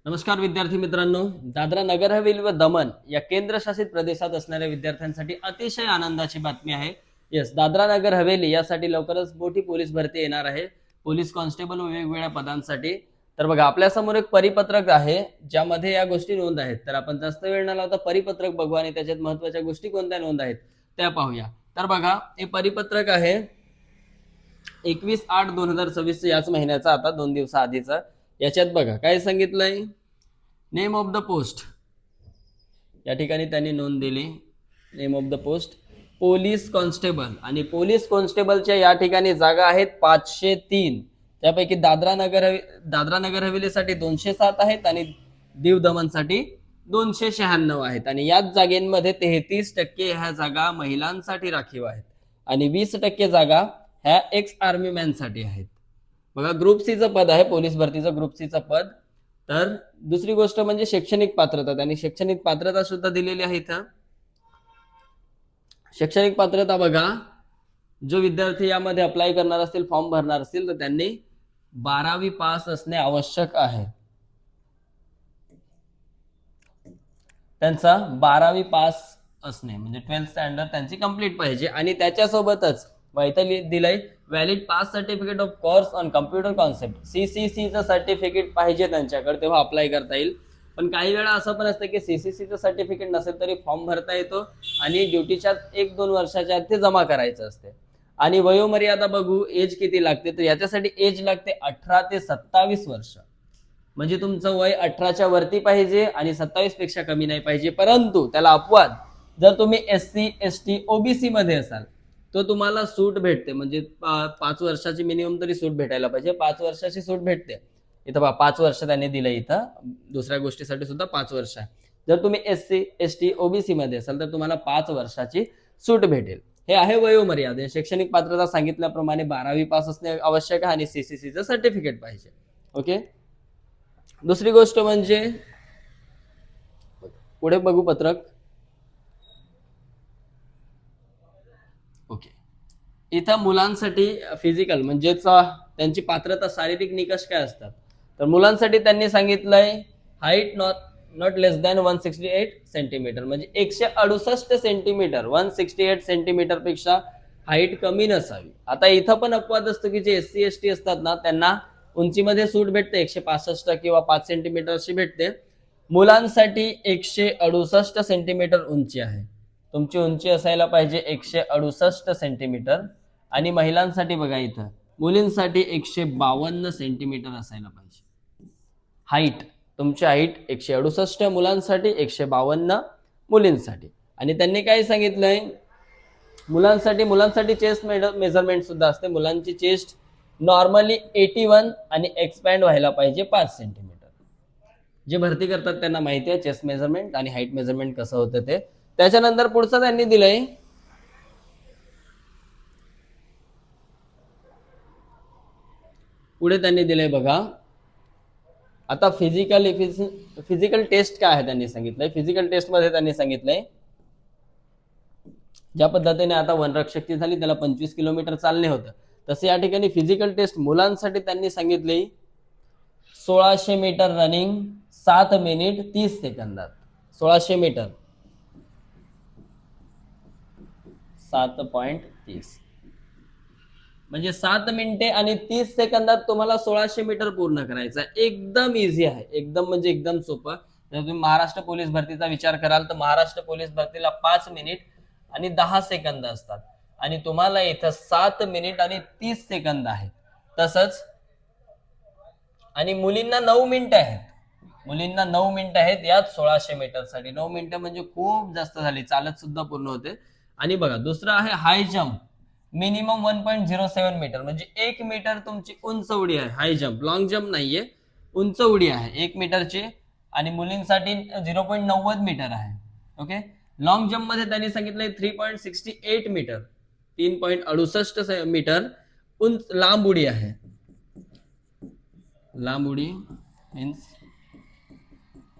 नमस्कार विद्यार्थी मित्रांनो. दादरा नगर हवेली व दमन या केंद्रशासित प्रदेशात असणाऱ्या विद्यार्थ्यांसाठी अतिशय आनंदाची बातमी आहे. येस, दादरा नगर हवेली यासाठी लवकरच मोठी पोलीस भरती येणार आहे, पोलीस कॉन्स्टेबल व वेगवेगळ्या पदांसाठी. तर बघा, आपल्या समोर एक परिपत्रक आहे ज्यामध्ये या गोष्टी नोंद आहेत. तर आपण जास्त वेळ न लावता परिपत्रक बघू आणि त्याच्यात महत्वाच्या गोष्टी कोणत्या नोंद आहेत त्या पाहूया. तर बघा, हे परिपत्रक आहे 21/8/2026 याच महिन्याचा, आता 2 दिवसाआधीचा. याच्यात बघा काय सांगितलंय, नेम ऑफ द पोस्ट या ठिकाणी त्यांनी नोंद दिली. Name of the post police constable, आणि पोलीस कॉन्स्टेबलच्या या ठिकाणी जागा आहेत 503. त्यापैकी दादरा नगर हवेलीसाठी 207 आहेत आणि दीव दमनसाठी 296 आहेत. आणि याच जागेमध्ये 33% ह्या जागा महिलांसाठी राखीव आहेत आणि 20% जागा ह्या एक्स आर्मी मॅन साठी आहेत. बघा, ग्रुप सीचं पद आहे, पोलीस भरतीचं ग्रुप सीचं पद. तर दुसरी गोष्ट म्हणजे शैक्षणिक पात्रता, त्यांनी शैक्षणिक पात्रता सुद्धा दिलेली आहे इथं. शैक्षणिक पात्रता बघा, जो विद्यार्थी यामध्ये अप्लाय करणार असतील, फॉर्म भरणार असतील, तर त्यांनी 12वी पास असणे आवश्यक आहे. त्यांचा 12वी पास असणे म्हणजे 12th स्टँडर्ड त्यांची कंप्लीट पाहिजे. आणि त्याच्यासोबतच इथं दिलंय valid pass certificate of course on computer concept, सीसीसीचं सर्टिफिकेट पाहिजे त्यांच्याकडे, तेव्हा अप्लाय करता येईल. पण काही वेळा असं पण असतं की सीसीसीचं सर्टिफिकेट नसेल तरी फॉर्म भरता येतो आणि ड्युटीच्या 1-2 वर्षाच्या आत ते जमा करायचं असते. आणि वयोमर्यादा बघू, एज किती लागते, तर याच्यासाठी एज लागते 18 ते 27 वर्ष. म्हणजे तुमचं वय 18च्या वरती पाहिजे आणि 27 पेक्षा कमी नाही पाहिजे. परंतु त्याला अपवाद, जर तुम्ही SC ST OBC मध्ये असाल तो तुम्हाला सूट भेटते. म्हणजे 5 वर्षाची मिनिमम तरी सूट भेटायला पाहिजे. 5 वर्षाची सूट भेटते इथं. 5 वर्ष त्यांनी दिलं इथं. दुसऱ्या गोष्टीसाठी सुद्धा 5 वर्ष आहे. जर तुम्ही SC ST OBC मध्ये असाल तर तुम्हाला 5 वर्षाची सूट भेटेल. हे आहे वयोमर्यादा. शैक्षणिक पात्रता सांगितल्याप्रमाणे 12वी पास असणे आवश्यक आहे आणि सीसीसीचं सर्टिफिकेट पाहिजे. ओके. दुसरी गोष्ट म्हणजे पुढे बघू पत्रक. ओके, इथं मुलांसाठी फिजिकल म्हणजेच त्यांची पात्रता, शारीरिक निकष काय असतात, तर मुलांसाठी त्यांनी सांगितलंय height not less than 168 centimetre, म्हणजे 168 सेंटीमीटर, 168 सेंटीमीटर पेक्षा हाईट कमी नसावी. आता इथं पण अपवाद असतो की जे SC ST असतात ना, त्यांना उंचीमध्ये सूट भेटते, 165 किंवा 5 सेंटीमीटर अशी भेटते. मुलांसाठी 168 सेंटीमीटर उंची आहे. तुमची उंची असायला पाहिजे 168 सेंटीमीटर. आणि महिलांसाठी बघा, इथं मुलींसाठी 152 सेंटीमीटर असायला पाहिजे हाईट. तुमची हाईट 168 मुलांसाठी, 152 मुलींसाठी. आणि त्यांनी काय सांगितलंय, मुलांसाठी चेस्ट मेजरमेंट सुद्धा असते. मुलांची चेस्ट नॉर्मली 81 आणि एक्सपॅन्ड व्हायला पाहिजे 5 सेंटीमीटर. जे भरती करतात त्यांना माहिती आहे चेस्ट मेजरमेंट आणि हाईट मेजरमेंट कसं होतं ते. त्याच्यानंतर पुढचं त्यांनी दिलंय, पुढे त्यांनी दिलंय बघा, आता फिजिकल टेस्ट काय आहे त्यांनी सांगितलंय. फिजिकल टेस्ट मध्ये त्यांनी सांगितलंय ज्या पद्धतीने आता वनरक्षकची झाली त्याला 25 किलोमीटर चालणे होतं, तसे या ठिकाणी फिजिकल टेस्ट मुलांसाठी त्यांनी सांगितले 1600 मीटर रनिंग 7 मिनिट 30 सेकंदात. 1600 मीटर 7.30 म्हणजे 7 मिनिटे आणि 30 सेकंदात तुम्हाला 1600 मीटर पूर्ण करायचं आहे. एकदम इझी आहे, एकदम म्हणजे एकदम सोपं. जर तुम्ही महाराष्ट्र पोलीस भरतीचा विचार कराल तर महाराष्ट्र पोलीस भरतीला 5 मिनिट आणि 10 सेकंद असतात आणि तुम्हाला इथं 7 मिनिट आणि 30 सेकंद आहेत. तसंच आणि मुलींना 9 मिनिटं आहेत. मुलींना 9 मिनिटं आहेत यात 1600 मीटर साठी. 9 मिनिटं म्हणजे खूप जास्त झाली, चालत सुद्धा पूर्ण होते. आणि बघा, दुसरं आहे हाय जम्प, मिनिमम 1.07 मीटर म्हणजे 1 मीटर तुमची उंच उडी आहे. हाय जम्प, लॉंग जम्प नाहीये, उंच उडी आहे 1 मीटरची. आणि मुलींसाठी 0.90 मीटर आहे. ओके. लॉंग जम्प मध्ये त्यांनी सांगितलंय 3.68 मीटर, 3.68 मीटर उंच लांब उडी आहे. लांब उडी means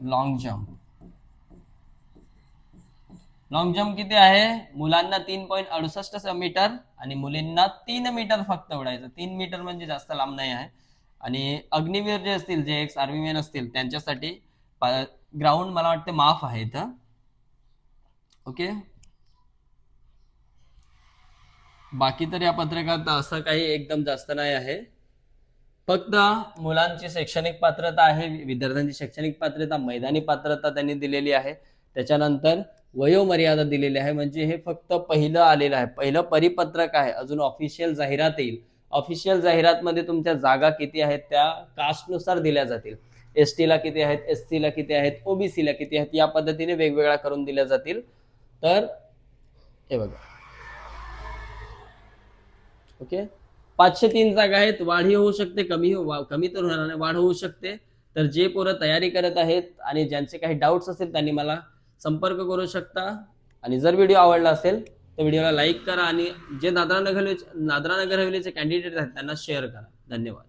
long jump. Long jump किती आहे, मुलांना 3.68 मीटर आणि मुलींना 3 मीटर फक्त उडायचं. 3 मीटर म्हणजे जास्त लांब नाही आहे. आणि अग्निवीर जे असतील, जे एक्स आर्मी मॅन असतील त्यांच्यासाठी ग्राउंड मला वाटते माफ आहे इथं. ओके, बाकी तर या पत्रकात असं काही एकदम जास्त नाही आहे. फक्त मुलांची शैक्षणिक पात्रता आहे, विद्यार्थ्यांची शैक्षणिक पात्रता, मैदानी पात्रता त्यांनी दिलेली आहे, त्याच्यानंतर वयोमर्यादा दिलेली आहे. म्हणजे हे फक्त पहिलं आलेलं आहे, पहिलं परिपत्रक आहे. अजून ऑफिशियल जाहिरात येईल. ऑफिशियल जाहिरात मध्ये तुमच्या जागा किती आहेत त्या कास्टनुसार दिल्या जातील. एसटी ला किती आहेत, एससी ला किती आहेत, ओबीसी ला किती आहेत, या पद्धतीने वेगवेगळ्या करून दिल्या जातील. तर हे बघा, ओके, 503 जागा आहेत. वाढही होऊ शकते, कमी तर होणार नाही, वाढ होऊ शकते. तर जे पोरं तयारी करत आहेत आणि ज्यांचे काही डाऊट्स असेल त्यांनी मला संपर्क करू शकता. आणि जर व्हिडिओ आवडला असेल तर व्हिडिओला लाईक करा आणि जे दादरा नगर हवेलीचे कॅन्डिडेट आहेत त्यांना शेअर करा. धन्यवाद.